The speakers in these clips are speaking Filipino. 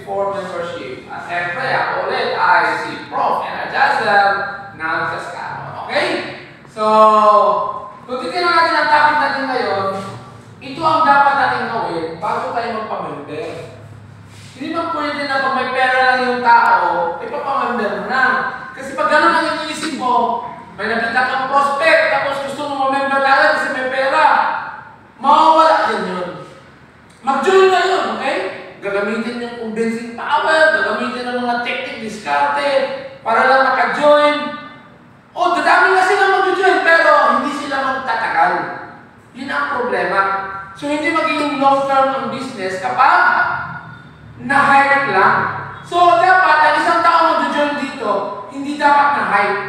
before membership. At syempre, ako ulit ay si Prof. Energizer ng Cascaro. Okay? So, kung titignan natin ang topic natin ngayon, ito ang dapat natin gawin bago tayo magpamember. Hindi man pwede na pag may pera lang yung tao, ipapamember mo na. Kasi pag gano'n ang iniisip mo, may nakita kang prospect, tapos gusto mo mamember na agad kasi may pera, mawawala din yun. Mag-join na yun, okay? Gagamitin yung convincing power, gagamitin ng mga technique, diskarte, para lang maka-join. O, dadami nga sila mag-join, pero hindi sila magtatagal. Yun ang problema. So, hindi magiging long-term ang business kapag na-hype lang. So, dapat, ang isang tao mag-join dito, hindi dapat na-hype.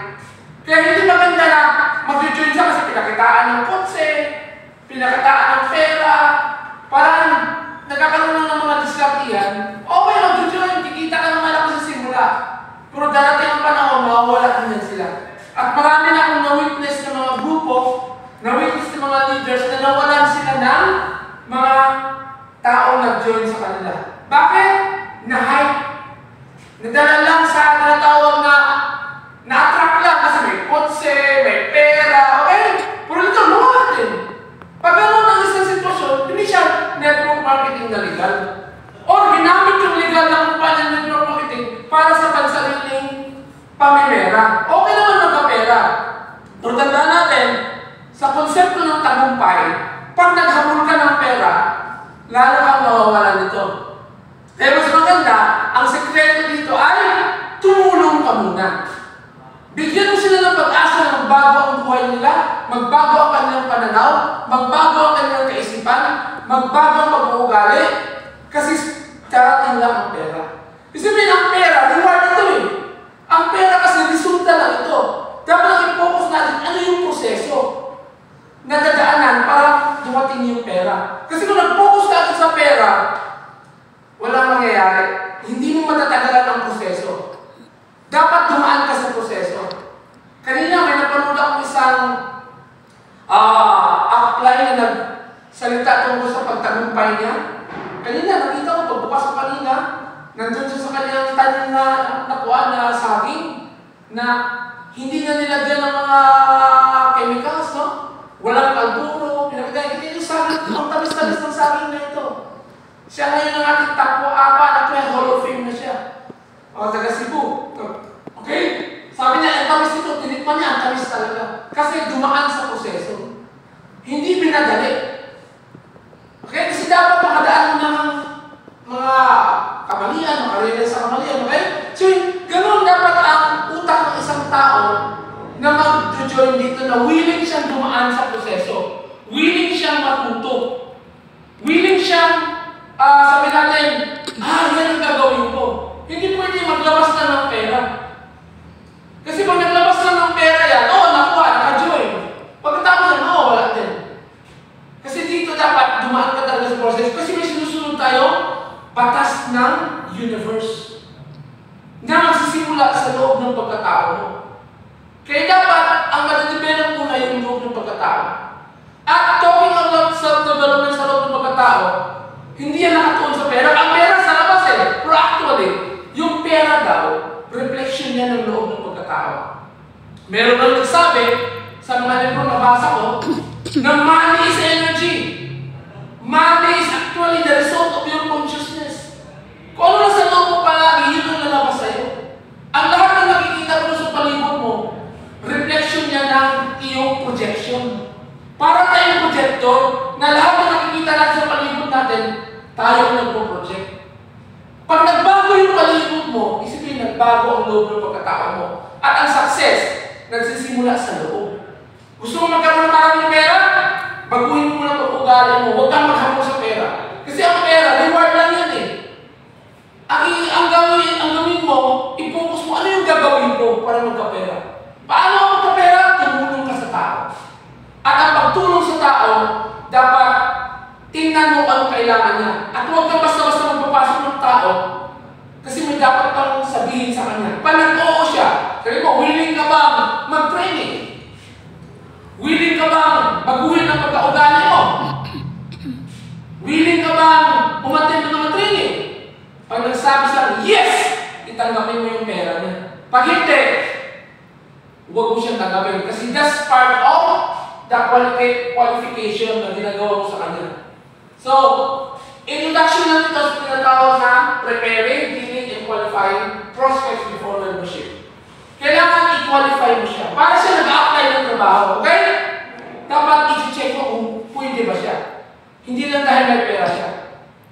Kaya hindi maganda na mag-join siya kasi pinakitaan ng kotse, pinakitaan ng pera, parang nagkakaroon lang ng mga diskartihan. Okay, mag-join, kikita ka ng malaki sa simula. Pero darating ang panahon, mawawala din sila. At marami na akong na-witness ng mga grupo, na-witness ng mga leaders na nawalan sila ng mga taong nag-join sa kanila. Bakit? Na-hype. Nadala lang sa tinatawag na na-attract lang kasi may kotse, may pera, okay? Pero ito, mawala din. Pag gano'n ang isang sitwasyon, hindi siya network marketing na legal. Or ginamit yung legal na kumpanya ng network marketing para sa pansariling pamimera. Okay naman magkapera. Pero tandaan natin, sa konsepto ng tagumpay, pag naghamon ka ng pera, lalo kang mawawala nito. Kaya mas maganda, ang sekreto dito ay tumulong ka muna. Bigyan mo sila ng pag-asa na magbago ang buhay nila, magbago ang kanilang pananaw, magbago ang kanilang kaisipan, magbago ang pag-uugali, kasi darating lang ang pera. Isipin ang pera, reward ito eh. Ang pera kasi resulta lang ito. Dapat lang i-focus natin ano yung proseso na dadaanan para dumating yung pera. Kasi kung nag-focus natin sa pera, walang mangyayari. Hindi mo matatagalan ang proseso. Dapat dumaan ka sa proseso. Kanina may napanood akong isang apply na nagsalita tungkol sa pagtagumpay niya. Kanina, nakita ko pagbukas ko kanina, nandun siya sa kanyang tanim na nakuha na saging na hindi na nilagyan ng mga chemicals, no? Walang kalburo, pinakita yung saging, ang tamis-tamis ng saging na ito. Siya ngayon ang ating takbo na kaya Hall of Fame na siya. O, taga Cebu. Okay? Sabi niya, ang tamis ito, tinikman niya, ang tamis talaga. Kasi dumaan sa proseso. Hindi pinadali. Okay? Kasi dapat makadaan mo ng mga kamalian, makarealize sa kamalian. Okay? So, ganoon dapat ang utak ng isang tao na mag-join dito na willing siyang dumaan sa proseso. Willing siyang matuto. Willing siyang sabi natin, yan ang gagawin ko. Hindi pwede maglabas na ng pera. Kasi pag naglabas na ng pera yan, nakuha, naka-join. Pagkatapos yan, wala din. Kasi dito dapat dumaan ka talaga sa process. Kasi may sinusunod tayo, batas ng universe na magsisimula sa loob ng pagkatao mo. Kaya dapat, ang madadevelop muna yung loob ng pagkatao. At talking about self-development sa loob ng pagkatao, hindi yan nakatuon sa pera. Ang pera sa labas Pero actually, yung pera daw, reflection yan ng loob ng pagkatao. Meron lang nagsabi, sa mga libro na basa ko, na money is energy. Money is actually the result of your consciousness. Kung ano nasa loob mo palagi, yun ang lalabas sa'yo. Ang lahat ng nakikita mo sa palibot mo, reflection yan ng iyong projection. Para tayong projector, na lahat ng nakikita natin sa palibot natin, tayo ang nagpo-project. Pag nagbago yung palibot mo, isipin nagbago ang loob ng pagkatao mo. At ang success, nagsisimula sa loob. Gusto mo magkaroon ng maraming pera? Baguhin mo muna pag-ugali mo. Huwag kang maghamon sa pera. Kasi ang pera, reward lang yan eh. Ang gawin mo, i-focus mo, ano yung gagawin ko para magkapera? Paano ako magkapera? Tumulong ka sa tao. At ang pagtulong sa tao, dapat tingnan mo ano kailangan niya. At huwag kang basta-basta magpapasok ng tao kasi may dapat kang sabihin sa kanya. Panag-oo siya. Sabi mo, willing ka bang mag-training? Willing ka bang baguhin ang pagkaugali mo? Willing ka bang umattend ng mga training? Pag nagsabi siya, yes! Itanggapin mo yung pera niya. Pag hindi, huwag mo siyang tanggapin. Kasi that's part of the qualification na ginagawa mo sa kanya. So, introduction natin ito sa tinatawag na preparing, dealing, and qualifying prospects before membership. Kailangan i-qualify mo siya. Para siya nag-apply ng trabaho, okay? Dapat i-check mo kung pwede ba siya. Hindi lang dahil may pera siya.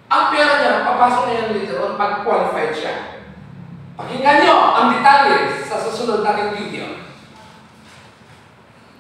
Ang pera niya, papasok na yan later on pag qualified siya. Pakinggan nyo ang detalye sa susunod nating video.